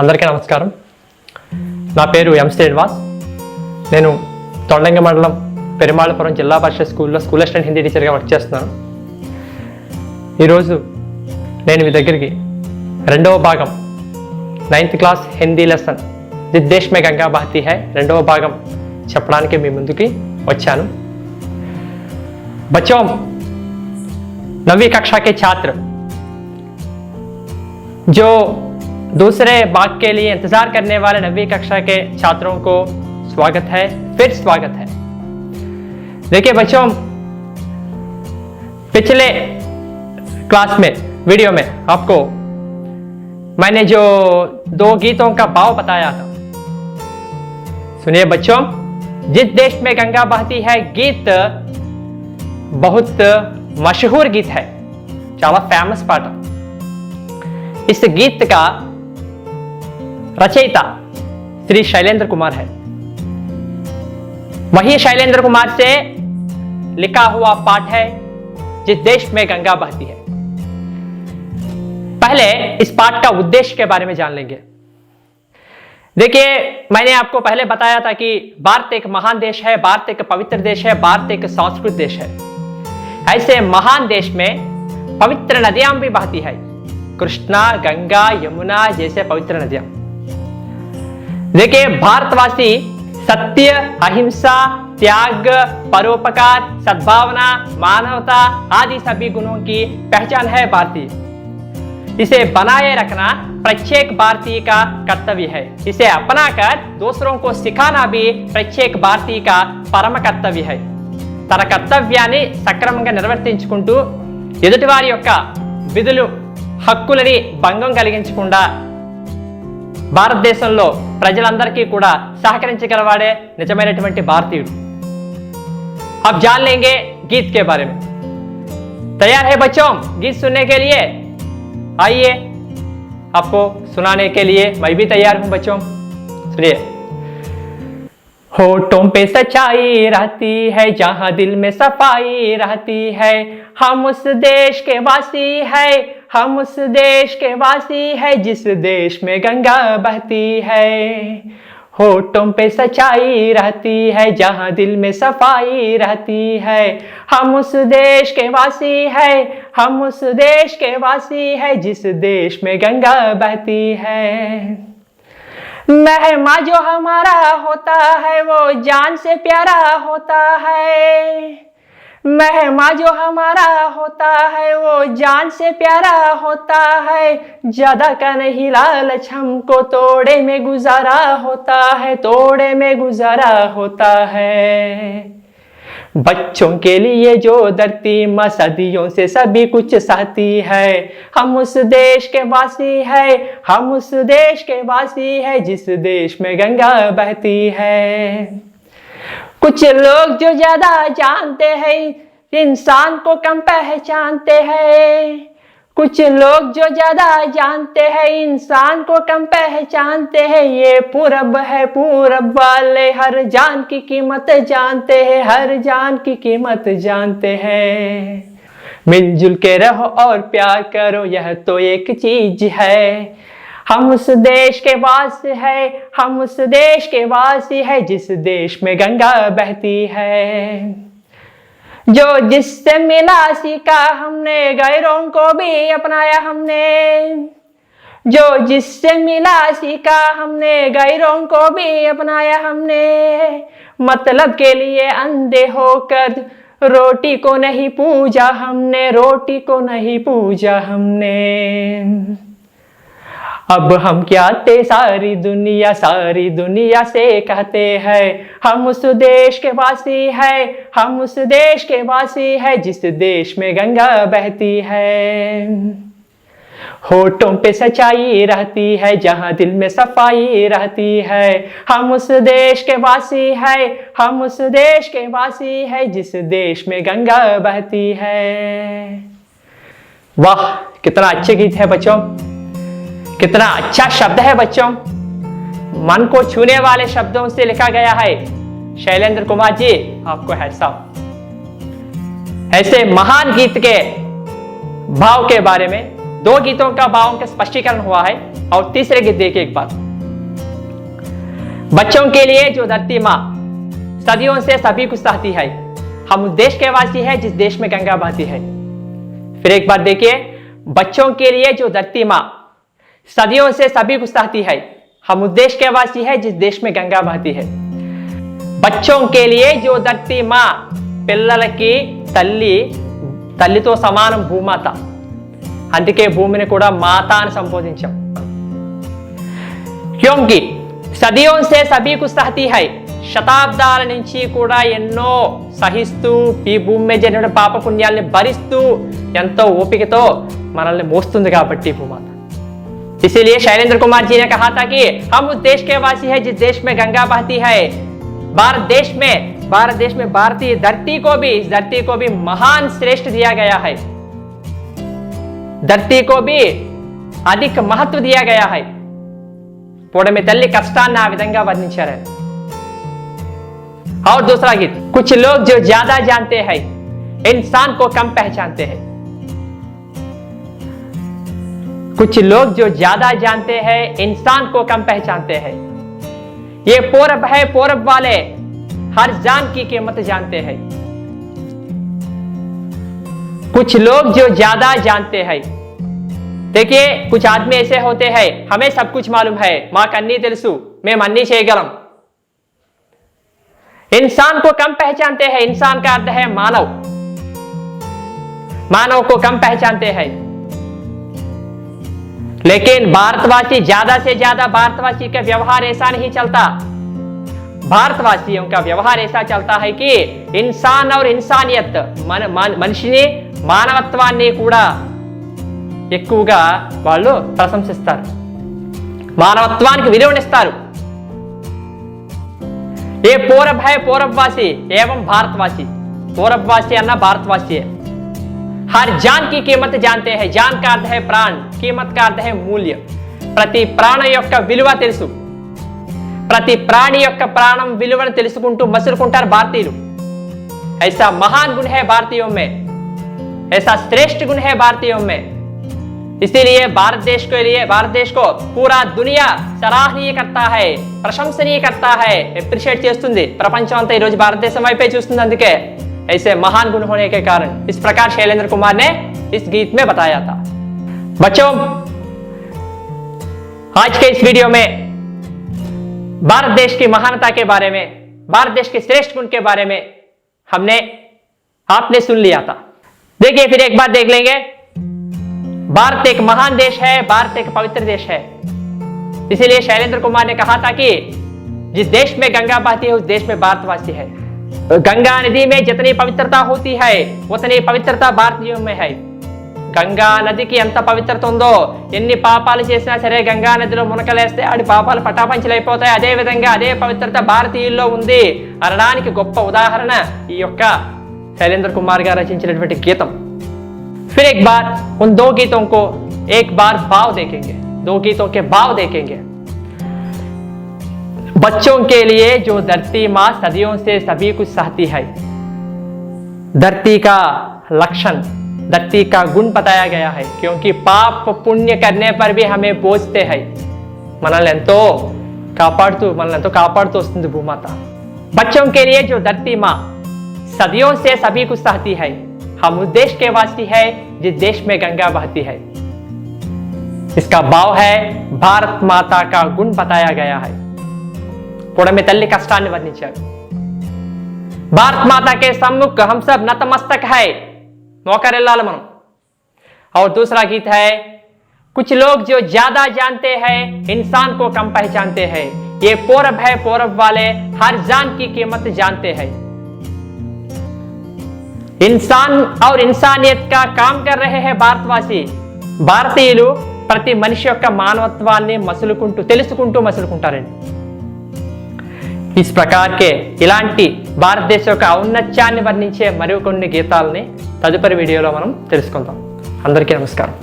అందరికీ నమస్కారం. నా పేరు ఎం శ్రీనివాస్. నేను తొండంగ మండలం పెరుమాళపురం జిల్లా పరిషత్ స్కూల్లో స్కూల్ అసిస్టెంట్ హిందీ టీచర్గా వర్క్ చేస్తున్నాను. ఈరోజు నేను మీ దగ్గరికి రెండవ భాగం 9th క్లాస్ హిందీ లెసన్ జిస్ దేశ్ మే గంగా బహతీ హై రెండవ భాగం చెప్పడానికి మీ ముందుకి వచ్చాను. बच्चों, 9वीं कक्षा के छात्र जो दूसरे भाग के लिए इंतजार करने वाले 9वीं कक्षा के छात्रों को स्वागत है, फिर स्वागत है. देखिए बच्चों, पिछले क्लास में वीडियो में आपको मैंने जो 2 गीतों का भाव बताया था, सुनिए बच्चों. जिस देश में गंगा बहती है गीत बहुत मशहूर गीत है, చాలా फेमस पाठ. इस गीत का रचयिता श्री शैलेंद्र कुमार है. वही शैलेंद्र कुमार से लिखा हुआ पाठ है जिस देश में गंगा बहती है. पहले इस पाठ का उद्देश्य के बारे में जान लेंगे. देखिए, मैंने आपको पहले बताया था कि भारत एक महान देश है, भारत एक पवित्र देश है, भारत एक संस्कृत देश है. ऐसे महान देश में पवित्र नदियां भी बहती है, कृष्णा, गंगा, यमुना जैसे पवित्र नदियां. देखिए, भारतवासी सत्य, अहिंसा, त्याग, परोपकार, सद्भावना, मानवता आदि सभी गुणों की पहचान है भारतीय. इसे बनाए रखना प्रत्येक भारतीय का कर्तव्य है. इसे अपनाकर दूसरों को सिखाना भी प्रत्येक भारतीय का परम कर्तव्य है. తన కర్తవ్యాన్ని సక్రమంగా నిర్వర్తించుకుంటూ ఎదుటివారి యొక్క విధులు హక్కులని భంగం కలిగించకుండా భారతదేశంలో ప్రజలందరికీ కూడా సహకరించగలవాడే నిజమైనటువంటి భారతీయుడు. अब जान लेंगे गीत के बारे में. तैयार है बच्चों गीत सुनने के लिए? आइए, आपको सुनाने के लिए मैं भी तैयार हूं बच्चों. सुनिए. होठों पे सच्चाई रहती है, जहां दिल में सफाई रहती है. हम उस देश के वासी है, हम उस देश के वासी है जिस देश में गंगा बहती है. होठों पे सच्चाई रहती है, जहां दिल में सफाई रहती है. हम उस देश के वासी है, हम उस देश के वासी है जिस देश में गंगा बहती है. मेहमा जो हमारा होता है वो जान से प्यारा होता है. मेहमा जो हमारा होता है वो जान से प्यारा होता है. ज्यादा का नहीं लालच हमको तोड़े में गुजारा होता है, तोड़े में गुजारा होता है. बच्चों के लिए जो धरती माँ सदियों से सभी कुछ सहती है. हम उस देश के वासी है, हम उस देश के वासी है जिस देश में गंगा बहती है. कुछ लोग जो ज्यादा जानते हैं इंसान को कम पहचानते हैं. कुछ लोग जो ज्यादा जानते हैं इंसान को कम पहचानते हैं. ये पूरब है, पूरब वाले हर जान की कीमत जानते हैं, हर जान की कीमत जानते हैं. मिलजुल के रहो और प्यार करो, यह तो एक चीज है. हम उस देश के वासी है, हम उस देश के वासी है जिस देश में गंगा बहती है. जो जिससे मिला सीखा हमने, गैरों को भी अपनाया हमने. जो जिससे मिला सीखा हमने, गैरों को भी अपनाया हमने. मतलब के लिए अंधे होकर रोटी को नहीं पूजा हमने, रोटी को नहीं पूजा हमने. अब हम क्या थे सारी दुनिया से कहते हैं. हम उस देश के वासी है, हम उस देश के वासी है जिस देश में गंगा बहती है. होठों पे सच्चाई रहती है, जहां दिल में सफाई रहती है. हम उस देश के वासी है, हम उस देश के वासी है जिस देश में गंगा बहती है. वाह, कितना अच्छे गीत है बच्चों, कितना अच्छा शब्द है बच्चों. मन को छूने वाले शब्दों से लिखा गया है. शैलेंद्र कुमार जी, आपको हैट्स ऑफ. ऐसे महान गीत के भाव के बारे में दो गीतों का भावों का स्पष्टीकरण हुआ है। और तीसरे गीत देखिए एक बार। बच्चों के लिए जो धरती माँ सदियों से सभी कुछ सहती है, हम उस देश के वासी है जिस देश में गंगा बहती है। फिर एक बार देखिए, बच्चों के लिए जो धरती माँ सदियों से सभी कुछ सहती है, हम उस देश के वासी है जिस देश में गंगा बहती है। बच्चों के लिए जो धरती माँ పిల్లలకి తల్లితో సమానం భూమాత, అందుకే భూమిని కూడా మాత అని సంబోధించాం। क्योंकि सदियों से सभी कुछ सहती है, శతాబ్దాల నుంచి కూడా ఎన్నో సహిస్తూ ఈ భూమి మీద జరిగిన పాప పుణ్యాల్ని భరిస్తూ ఎంతో ఓపికతో మనల్ని మోస్తుంది కాబట్టి భూమాత। इसीलिए शैलेंद्र कुमार जी ने कहा था कि हम उस देश के वासी है जिस देश में गंगा बहती है। भारत देश में भारतीय धरती को भी, इस धरती को भी महान श्रेष्ठ दिया गया है, धरती को भी अधिक महत्व दिया गया है। पुडमी तल्ली कष्टाన్ని ఆ విధంగా వర్ణించారు। और दूसरा गीत, कुछ लोग जो ज्यादा जानते हैं इंसान को कम पहचानते हैं। कुछ लोग जो ज्यादा जानते हैं इंसान को कम पहचानते हैं। ये पूरब है, पूरब वाले हर जान की कीमत जानते हैं। कुछ लोग जो ज्यादा जानते हैं, देखिए कुछ आदमी ऐसे होते हैं हमें सब कुछ मालूम है, మాకు అన్నీ తెలుసు, మేము అన్నీ చేయగలం। इंसान को कम पहचानते हैं। इंसान का अर्थ है मानव, मानव को कम पहचानते हैं। लेकिन भारतवासी ज्यादा से ज्यादा, भारतवासी का व्यवहार ऐसा नहीं चलता। भारतवासियों का व्यवहार ऐसा चलता है कि इंसान और इंसानियत మనిషిని మానవత్వాన్ని కూడా ఎక్కువగా వాళ్ళు ప్రశంసిస్తారు, మానవత్వానికి విలువనిస్తారు। ये पूरब है, पूरबवासी एवं भारतवासी। पूरबवासी अन्ना भारतवासी है। हर जान की कीमत जानते हैं। जान का अर्थ है प्राण, कीमत का अर्थ है मूल्य। ప్రతి ప్రాణ యొక్క విలువ తెలుసు, ప్రతి ప్రాణి యొక్క ప్రాణం విలువను తెలుసుకుంటూ మసులుకుంటారు భారతీయులు। ऐसा महान गुण है भारतीयों में, ऐसा श्रेष्ठ गुण है भारतीयों में। इसीलिए भारत देश को पूरा दुनिया सराहनीय करता है, प्रशंसनीय करता है, अप्रिशिएट చేస్తుంది। ప్రపంచం అంతా ఈ రోజు భారతదేశం వైపే చూస్తుంది। అందుకే ऐसे महान गुण होने के कारण इस प्रकार शैलेंद्र कुमार ने इस गीत में बताया था। बच्चों, आज के इस वीडियो में भारत देश की महानता के बारे में, भारत देश के श्रेष्ठ गुण के बारे में आपने सुन लिया था। देखिए फिर एक बार देख लेंगे। भारत एक महान देश है, भारत एक पवित्र देश है। इसीलिए शैलेंद्र कुमार ने कहा था कि जिस देश में गंगा बहती है उस देश में भारतवासी है। गंगा नदी में जितनी पवित्रता होती है उतनी पवित्रता भारतीयों में है। గంగా నదికి ఎంత పవిత్రత ఉందో, ఎన్ని పాపాలు చేసినా సరే గంగా నదిలో మునకలేస్తే ఆడి పాపాలు పటాపంచలైపోతాయి, అదే విధంగా అదే పవిత్రత భారతీయుల్లో ఉంది అనడానికి గొప్ప ఉదాహరణ ఈ యొక్క शैलेंद्र कुमार గారు రచించినటువంటి గీతం। फिर एक बार उन दो गीतों को एक बार भाव देखेंगे, दो गीतों के भाव देखेंगे। बच्चों के लिए जो धरती माँ सदियों से सभी कुछ सहती है, धरती का लक्षण, धरती का गुण बताया गया है। क्योंकि पाप पुण्य करने पर भी हमें बोझते हैं, మనల్ని ఎంతో కాపాడుతూ వస్తుంది భూమాత। बच्चों के लिए जो धरती माँ सदियों से सभी कुछ सहती है, हम उस देश के वासी है जिस देश में गंगा बहती है। इसका भाव है भारत माता का गुण बताया गया है। पुडमी तल्ली कष्टाన్ని వర్ణించారు। भारत माता के सम्मुख हम सब नतमस्तक है, మోకరిల్లాలి మనం। और दूसरा गीत है, कुछ लोग जो ज्यादा जानते हैं इंसान को कम पहचानते हैं। ये पूरब है, पूरब वाले हर जान की कीमत जानते हैं। इंसान और इंसानियत का काम कर रहे हैं भारतवासी। భారతీయులు ప్రతి మనిషి యొక్క మానవత్వాన్ని తెలుసుకుంటూ మసులుకుంటారండి। इस प्रकार के ఇలాంటి భారతదేశ యొక్క ఔన్నత్యాన్ని వర్ణించే మరికొన్ని గీతాలని తదుపరి వీడియోలో మనం తెలుసుకుందాం। అందరికీ నమస్కారం।